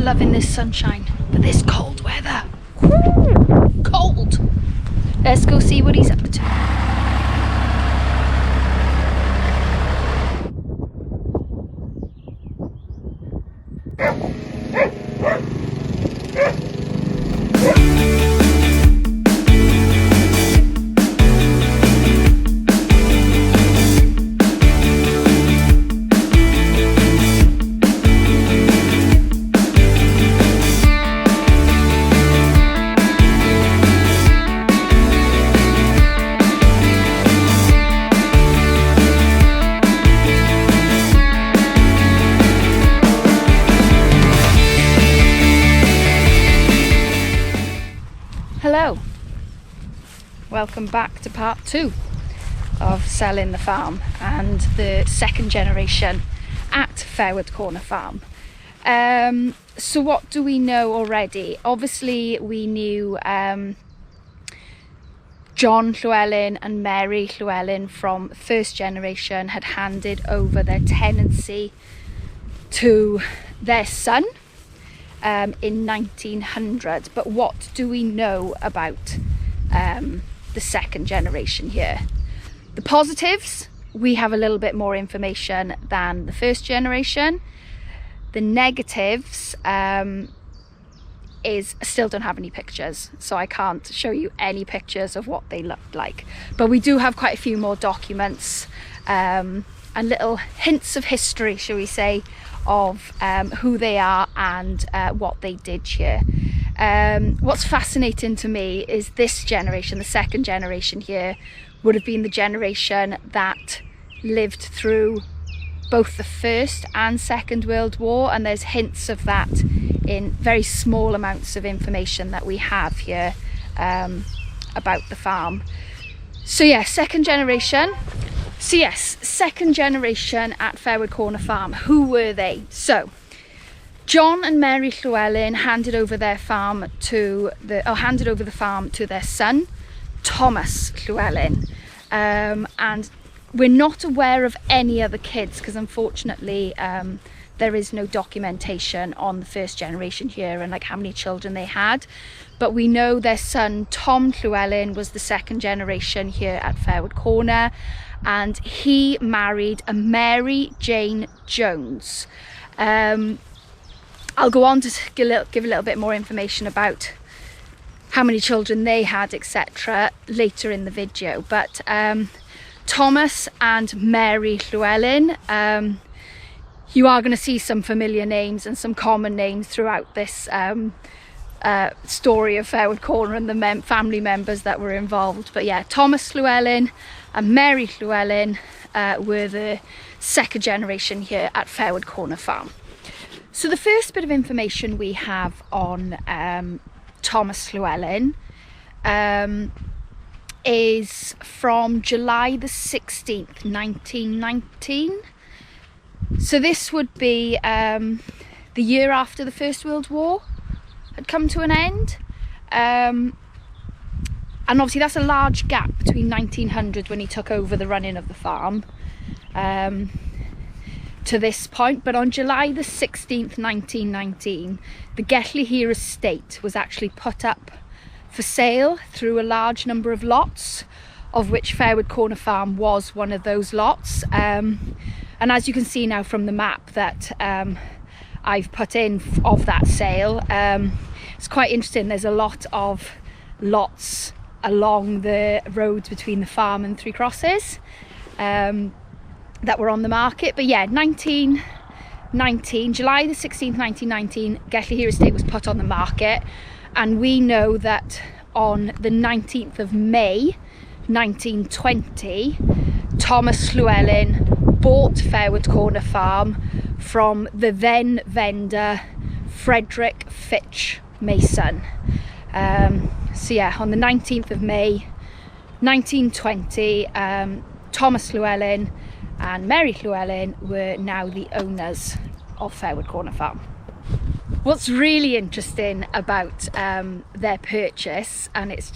loving this sunshine, but this cold weather. Cold! Let's go see what he's up to. Hello, welcome back to part 2 of selling the farm and the second generation at Fairwood Corner Farm. So what do we know already? Obviously we knew John Llewellyn and Mary Llewellyn from first generation had handed over their tenancy to their son in 1900, but what do we know about the second generation here? The positives, we have a little bit more information than the first generation. The negatives is I still don't have any pictures, so I can't show you any pictures of what they looked like, but we do have quite a few more documents and little hints of history, shall we say, of who they are and what they did here. What's fascinating to me is this generation, the second generation here, would have been the generation that lived through both the First and Second World War, and there's hints of that in very small amounts of information that we have here about the farm. So yeah, second generation. So yes, second generation at Fairwood Corner Farm. Who were they? So John and Mary Llewellyn handed over the farm to their son, Thomas Llewellyn. And we're not aware of any other kids because unfortunately there is no documentation on the first generation here and like how many children they had. But we know their son, Tom Llewellyn, was the second generation here at Fairwood Corner, and he married a Mary Jane Jones. I'll go on to give a little bit more information about how many children they had, etc. later in the video. But Thomas and Mary Llewellyn, you are going to see some familiar names and some common names throughout this story of Fairwood Corner and the family members that were involved. But yeah, Thomas Llewellyn and Mary Llewellyn were the second generation here at Fairwood Corner Farm. So the first bit of information we have on Thomas Llewellyn is from July the 16th, 1919. So this would be the year after the First World War had come to an end. And obviously that's a large gap between 1900, when he took over the running of the farm, to this point. But on July the 16th, 1919, the Gellir estate was actually put up for sale through a large number of lots, of which Fairwood Corner Farm was one of those lots. And as you can see now from the map that I've put in of that sale, it's quite interesting. There's a lot of lots along the roads between the farm and Three Crosses that were on the market. But yeah, July the 16th, 1919, Gellir estate was put on the market, and we know that on the 19th of May 1920, Thomas Llewellyn bought Fairwood Corner Farm from the then vendor Frederick Fitch Mason. So yeah, on the 19th of May 1920, Thomas Llewellyn and Mary Llewellyn were now the owners of Fairwood Corner Farm. What's really interesting about their purchase, and it's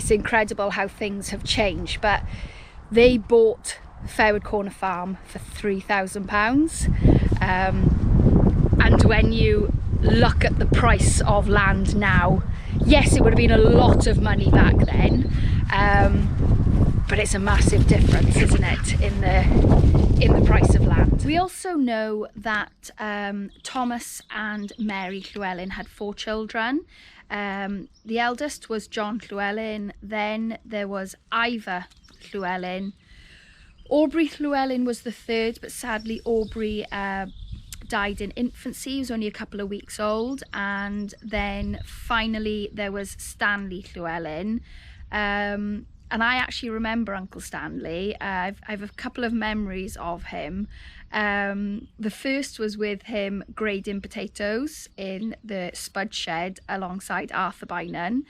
incredible how things have changed, but they bought Fairwood Corner Farm for £3,000, and when you look at the price of land now, yes, it would have been a lot of money back then, but it's a massive difference, isn't it, in the price of land. We also know that Thomas and Mary Llewellyn had 4 children. The eldest was John Llewellyn, then there was Ivor Llewellyn. Aubrey Llewellyn was the 3rd, but sadly Aubrey died in infancy. He was only a couple of weeks old. And then finally there was Stanley Llewellyn. And I actually remember Uncle Stanley. I have a couple of memories of him. The first was with him grading potatoes in the spud shed alongside Arthur Bynon.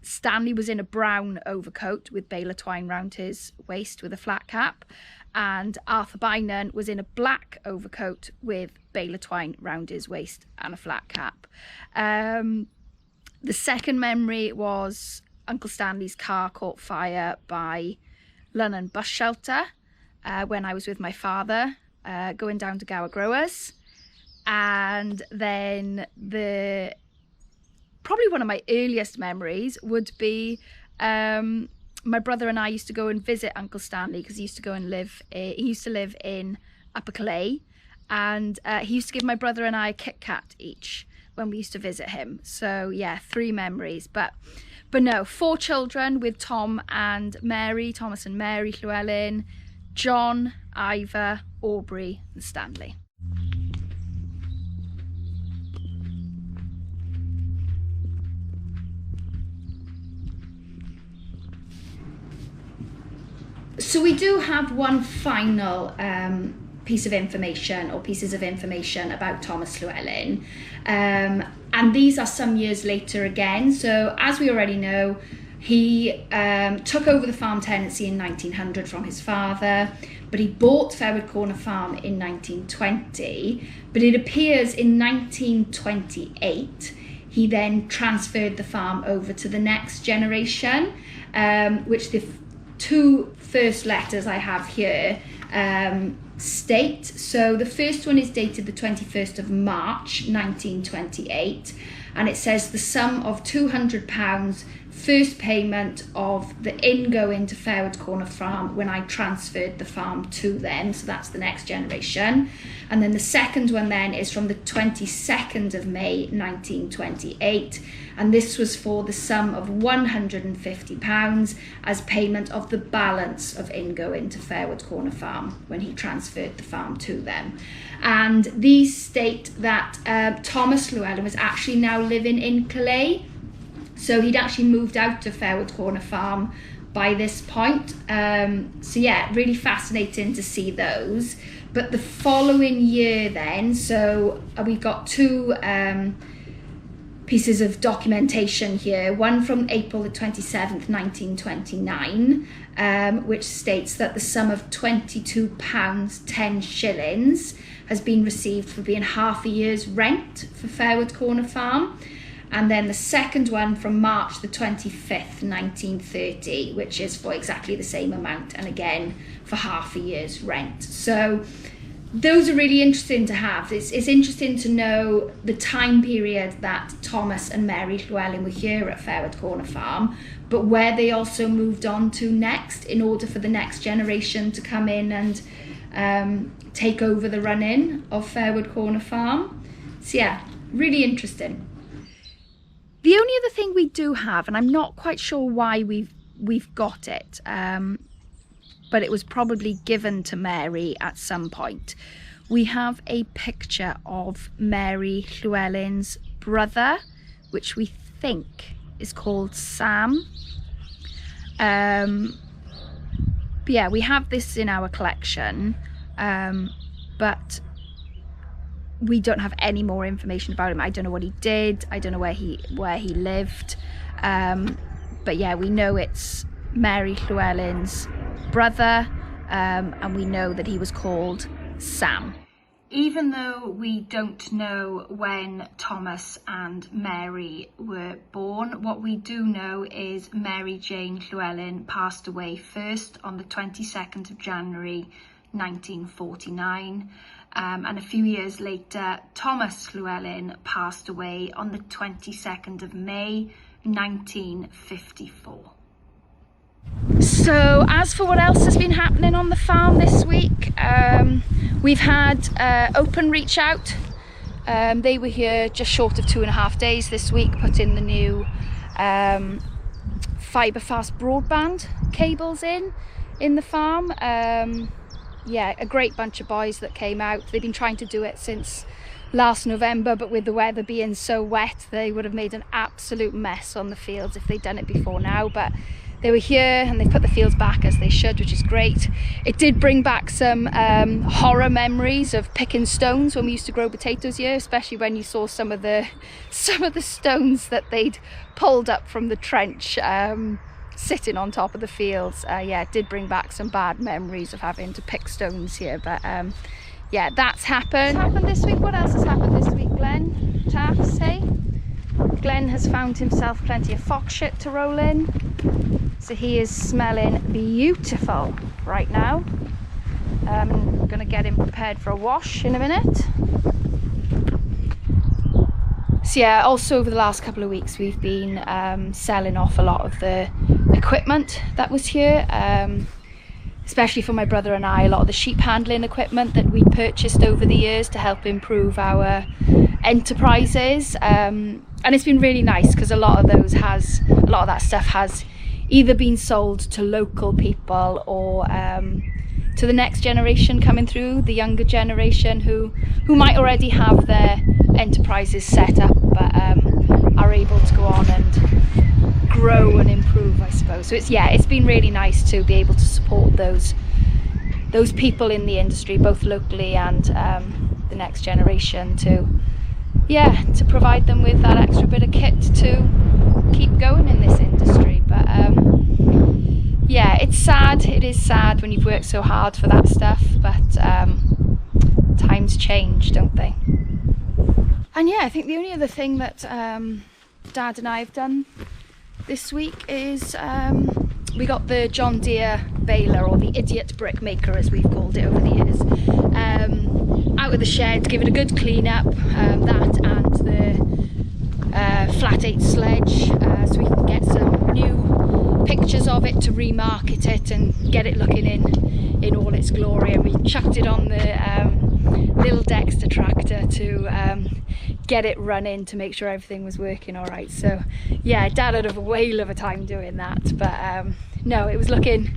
Stanley was in a brown overcoat with baler twine round his waist with a flat cap, and Arthur Bynon was in a black overcoat with baler twine round his waist and a flat cap. The second memory was Uncle Stanley's car caught fire by Lunnon Bus Shelter when I was with my father going down to Gower Growers. And then probably one of my earliest memories would be my brother and I used to go and visit Uncle Stanley, because he used to live in Upper Calais, and he used to give my brother and I a Kit Kat each when we used to visit him. So yeah, 3 memories. But no, 4 children with Thomas and Mary Llewellyn, John, Ivor, Aubrey and Stanley. So we do have one final pieces of information about Thomas Llewellyn, and these are some years later again. So as we already know, he took over the farm tenancy in 1900 from his father, but he bought Fairwood Corner Farm in 1920. But it appears in 1928 he then transferred the farm over to the next generation, which the 2 first letters I have here state. So the first one is dated the 21st of March 1928, and it says the sum of £200 first payment of the ingoing to Fairwood Corner Farm when I transferred the farm to them. So that's the next generation. And then the second one then is from the 22nd of May 1928, and this was for the sum of £150 as payment of the balance of ingoing to Fairwood Corner Farm when he transferred the farm to them. And these state that Thomas Llewellyn was actually now living in Calais. So he'd actually moved out to Fairwood Corner Farm by this point. So yeah, really fascinating to see those. But the following year then, so we've got 2 pieces of documentation here. One from April the 27th, 1929, which states that the sum of £22 10 shillings has been received for being half a year's rent for Fairwood Corner Farm. And then the second one from March the 25th, 1930, which is for exactly the same amount, and again for half a year's rent. So those are really interesting to have. It's interesting to know the time period that Thomas and Mary Llewellyn were here at Fairwood Corner Farm, but where they also moved on to next in order for the next generation to come in and take over the running of Fairwood Corner Farm. So yeah, really interesting. The only other thing we do have, and I'm not quite sure why we've got it, but it was probably given to Mary at some point. We have a picture of Mary Llewellyn's brother, which we think is called Sam. But yeah, we have this in our collection, but we don't have any more information about him. I don't know what he did. I don't know where he lived. But yeah, we know it's Mary Llewellyn's brother, and we know that he was called Sam. Even though we don't know when Thomas and Mary were born, what we do know is Mary Jane Llewellyn passed away first on the 22nd of January 1949. and a few years later Thomas Llewellyn passed away on the 22nd of May 1954. So as for what else has been happening on the farm this week, we've had Open reach out. They were here just short of 2.5 days this week, put in the new fibre fast broadband cables in the farm. Yeah, a great bunch of boys that came out. They've been trying to do it since last November, but with the weather being so wet, they would have made an absolute mess on the fields if they'd done it before now. But they were here and they put the fields back as they should, which is great. It did bring back some horror memories of picking stones when we used to grow potatoes here, especially when you saw some of the stones that they'd pulled up from the trench sitting on top of the fields. Yeah, it did bring back some bad memories of having to pick stones here, but yeah, that's happened. What's happened this week? What else has happened this week, Glenn? Taffs, hey? Glenn has found himself plenty of fox shit to roll in, so he is smelling beautiful right now. I'm going to get him prepared for a wash in a minute. So yeah, also over the last couple of weeks we've been selling off a lot of the equipment that was here, especially for my brother and I, a lot of the sheep handling equipment that we purchased over the years to help improve our enterprises, and it's been really nice because a lot of that stuff has either been sold to local people or to the next generation coming through, the younger generation who might already have their enterprises set up but are able to go on and grow and improve, I suppose. So it's been really nice to be able to support those people in the industry, both locally and the next generation, to provide them with that extra bit of kit to keep going in this industry. But yeah, it's sad. It is sad when you've worked so hard for that stuff, but times change, don't they? And yeah, I think the only other thing that Dad and I have done this week is we got the John Deere baler, or the idiot brick maker as we've called it over the years, out of the shed to give it a good clean up, that and the flat 8 sledge, so we can get some new pictures of it to remarket it and get it looking in all its glory. And we chucked it on the little Dexter tractor to get it running to make sure everything was working all right. So yeah, Dad had a whale of a time doing that, but no, it was looking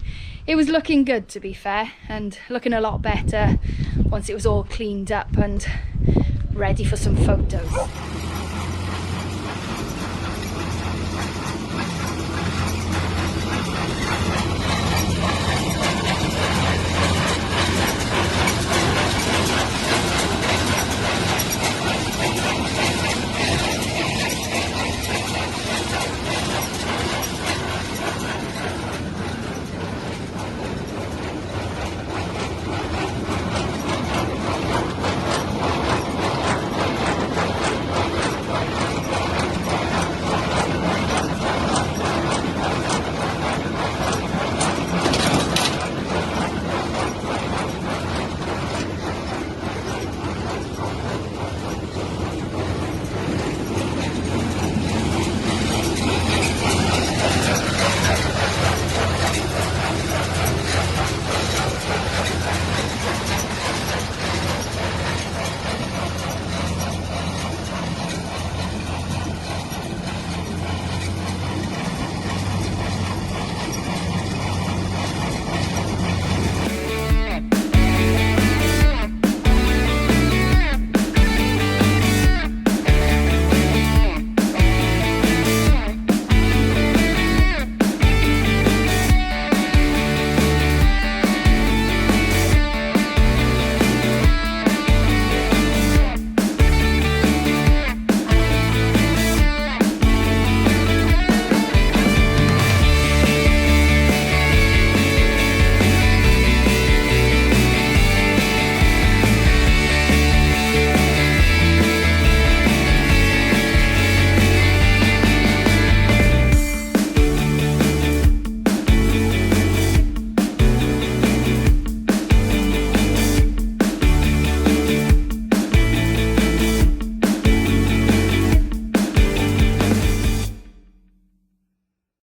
good, to be fair, and looking a lot better once it was all cleaned up and ready for some photos.